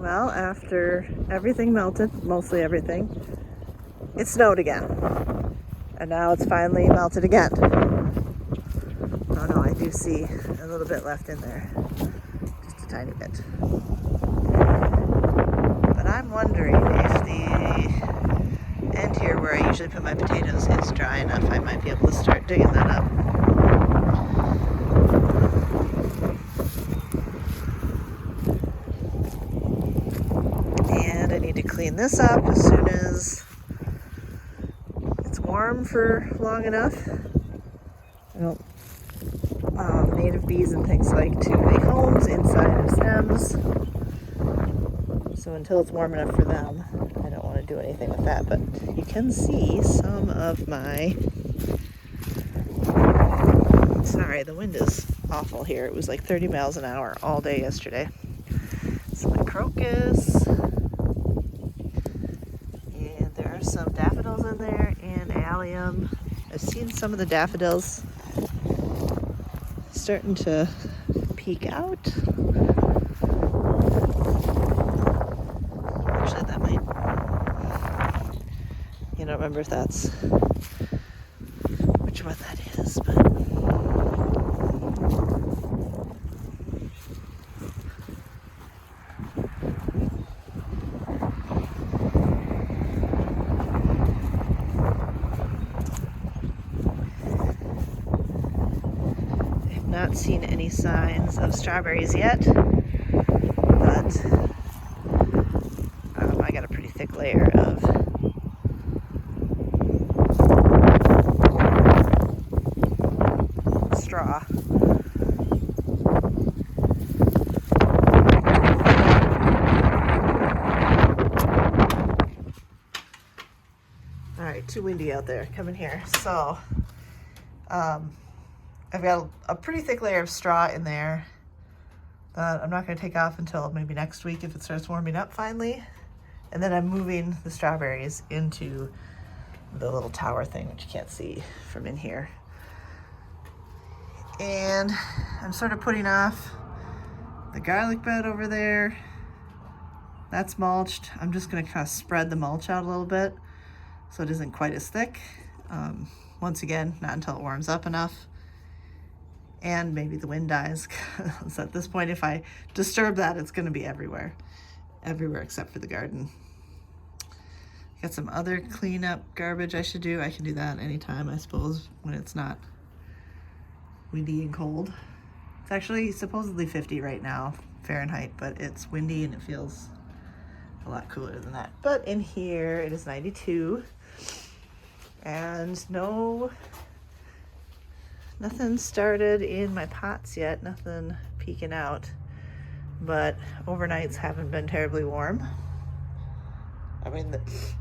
Well, after everything melted, mostly everything, it snowed again. And now it's finally melted again. Oh no, I do see a little bit left in there. Just a tiny bit. But I'm wondering if the end here where I usually put my potatoes is dry enough, I might be able to start digging that up. And I need to clean this up as soon as it's warm for long enough. I don't native bees and things like to make homes inside of stems. So until it's warm enough for them, I don't want to do anything with that. But you can see some of my... Sorry, the wind is awful here. It was like 30 miles an hour all day yesterday. So my crocus. And there are some daffodils in there and allium. I've seen some of the daffodils starting to peek out. Actually, that might... I don't remember if that's which one that is, but I've not seen any signs of strawberries yet, but I got a pretty thick layer of straw. All right, too windy out there. Come in here. So, I've got a pretty thick layer of straw in there that I'm not going to take off until maybe next week if it starts warming up finally. And then I'm moving the strawberries into the little tower thing, which you can't see from in here. And I'm sort of putting off the garlic bed over there. That's mulched. I'm just going to kind of spread the mulch out a little bit so it isn't quite as thick. Once again, not until it warms up enough. And maybe the wind dies. So at this point, if I disturb that, it's going to be everywhere. Everywhere except for the garden. Got some other cleanup garbage I should do. I can do that anytime, I suppose, when it's not windy and cold. It's actually supposedly 50 right now, Fahrenheit, but it's windy and it feels a lot cooler than that. But in here, it is 92. And nothing started in my pots yet, nothing peeking out, but overnights haven't been terribly warm. I mean,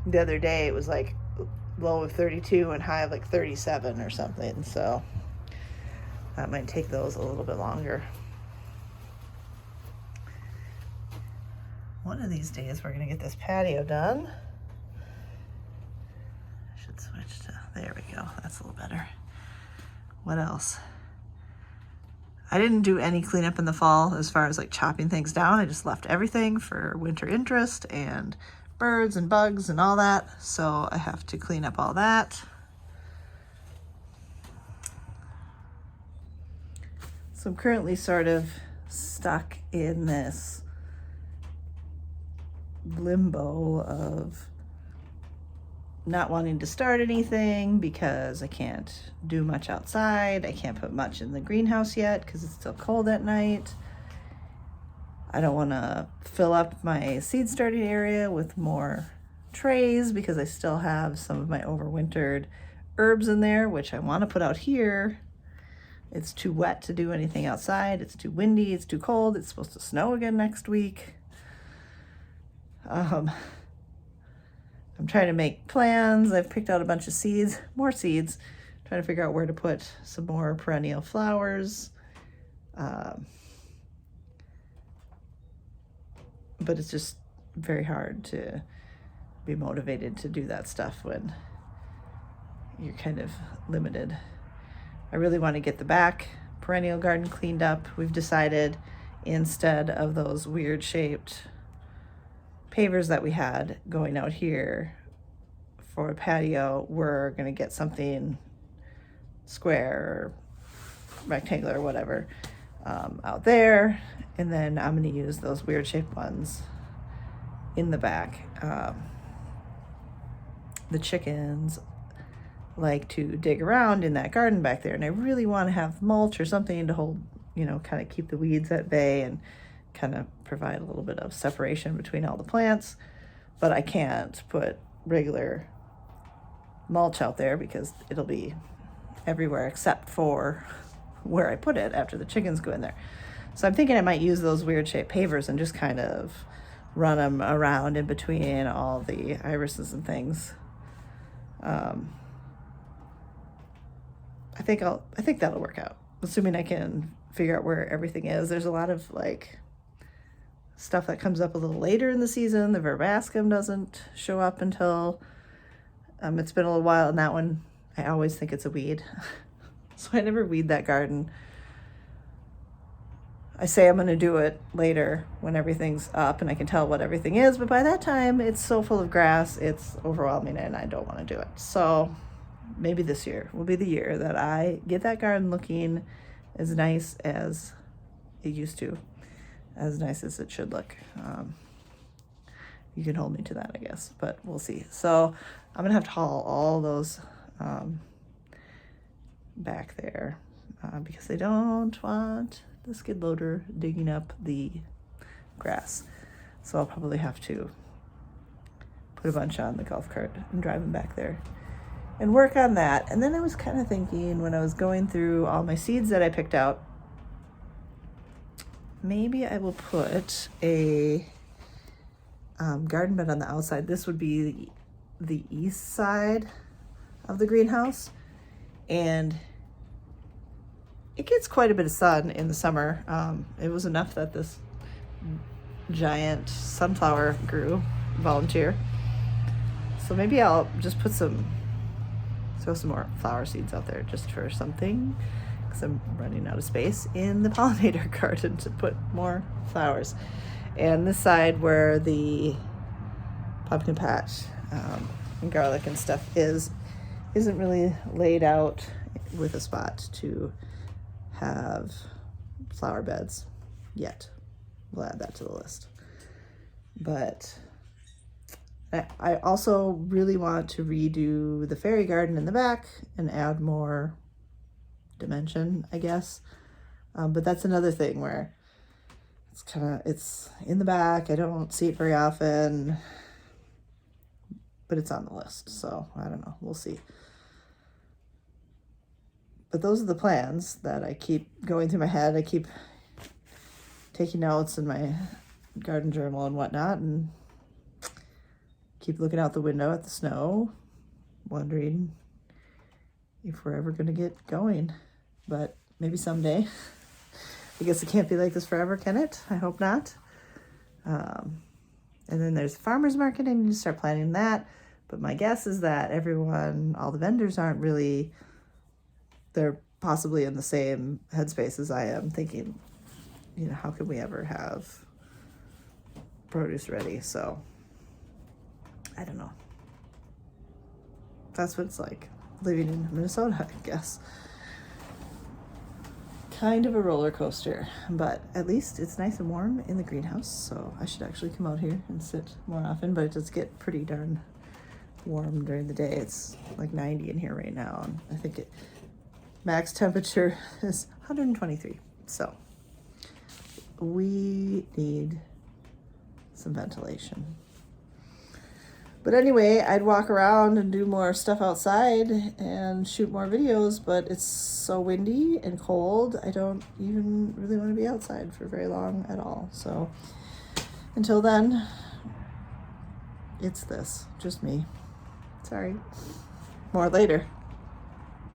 the other day it was like low of 32 and high of like 37 or something, so that might take those a little bit longer. One of these days we're gonna get this patio done. I should switch to, there we go, that's a little better. What else? I didn't do any cleanup in the fall as far as like chopping things down. I just left everything for winter interest and birds and bugs and all that. So I have to clean up all that. So I'm currently sort of stuck in this limbo of not wanting to start anything because I can't do much outside. I can't put much in the greenhouse yet because it's still cold at night. I don't want to fill up my seed starting area with more trays because I still have some of my overwintered herbs in there, which I want to put out here. It's too wet to do anything outside. It's too windy. It's too cold. It's supposed to snow again next week. I'm trying to make plans. I've picked out a bunch of seeds, more seeds, trying to figure out where to put some more perennial flowers. But it's just very hard to be motivated to do that stuff when you're kind of limited. I really want to get the back perennial garden cleaned up. We've decided instead of those weird shaped pavers that we had going out here for a patio, we're gonna get something square or rectangular or whatever out there, and then I'm gonna use those weird shaped ones in the back. The chickens like to dig around in that garden back there, and I really want to have mulch or something to hold, kind of keep the weeds at bay and kind of provide a little bit of separation between all the plants. But I can't put regular mulch out there because it'll be everywhere except for where I put it after the chickens go in there. So I'm thinking I might use those weird shaped pavers and just kind of run them around in between all the irises and things. I think that'll work out, assuming I can figure out where everything is. There's a lot of like stuff that comes up a little later in the season. The verbascum doesn't show up until it's been a little while, and that one I always think it's a weed. So I never weed that garden. I say I'm going to do it later when everything's up and I can tell what everything is, but by that time it's so full of grass, it's overwhelming and I don't want to do it. So maybe this year will be the year that I get that garden looking as nice as it used to, as nice as it should look. You can hold me to that, I guess, but we'll see. So I'm going to have to haul all those back there because I don't want the skid loader digging up the grass. So I'll probably have to put a bunch on the golf cart and drive them back there and work on that. And then I was kind of thinking when I was going through all my seeds that I picked out, maybe I will put a garden bed on the outside. This would be the east side of the greenhouse, and it gets quite a bit of sun in the summer. It was enough that this giant sunflower grew, volunteer. So maybe I'll just throw some more flower seeds out there just for something, because I'm running out of space in the pollinator garden to put more flowers. And this side where the pumpkin patch and garlic and stuff isn't really laid out with a spot to have flower beds yet. We'll add that to the list. But I also really want to redo the fairy garden in the back and add more dimension, I guess. But that's another thing where it's in the back. I don't see it very often, but it's on the list. So I don't know. We'll see. But those are the plans that I keep going through my head. I keep taking notes in my garden journal and whatnot, and keep looking out the window at the snow, wondering if we're ever going to get going. But maybe someday. I guess it can't be like this forever, can it? I hope not. And then there's the farmer's market. I need to start planning that. But my guess is that all the vendors aren't really, they're possibly in the same headspace as I am, thinking, how could we ever have produce ready? So I don't know. That's what it's like living in Minnesota, I guess. Kind of a roller coaster, but at least it's nice and warm in the greenhouse, so I should actually come out here and sit more often. But it does get pretty darn warm during the day. It's like 90 in here right now, and I think max temperature is 123. So we need some ventilation. But anyway, I'd walk around and do more stuff outside and shoot more videos, but it's so windy and cold, I don't even really want to be outside for very long at all. So until then, it's just me. Sorry. More later.